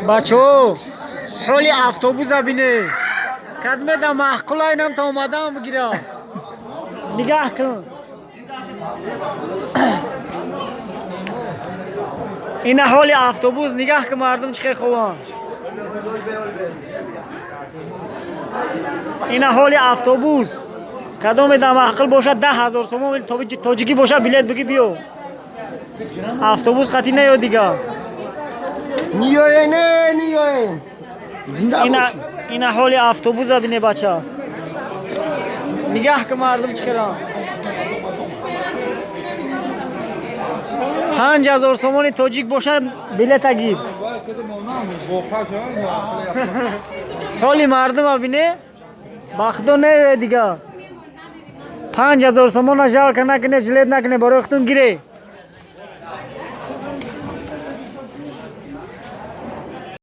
بچو حالی автобус بینه کدمه محقوله اینم تا اومدم بگیره نگاه کن این حالی автобус نگاه که مردم چه خوبن این حالی автобус کدام دم عقل باشه 10,000 تومان تاجیکی باشه بلیت بگی بیو автобус خطی نیو دیگه نیای نه نیای زنده باشی این حالی автобус بینه بچه نگاه که مردم چکران 5,000 تومان تاجیک باشه بلیت گیر حالی مردم بینه بخدو نه دیگه 5,000 تومان جال کنه کنه جلد نکنه برای اختون گیره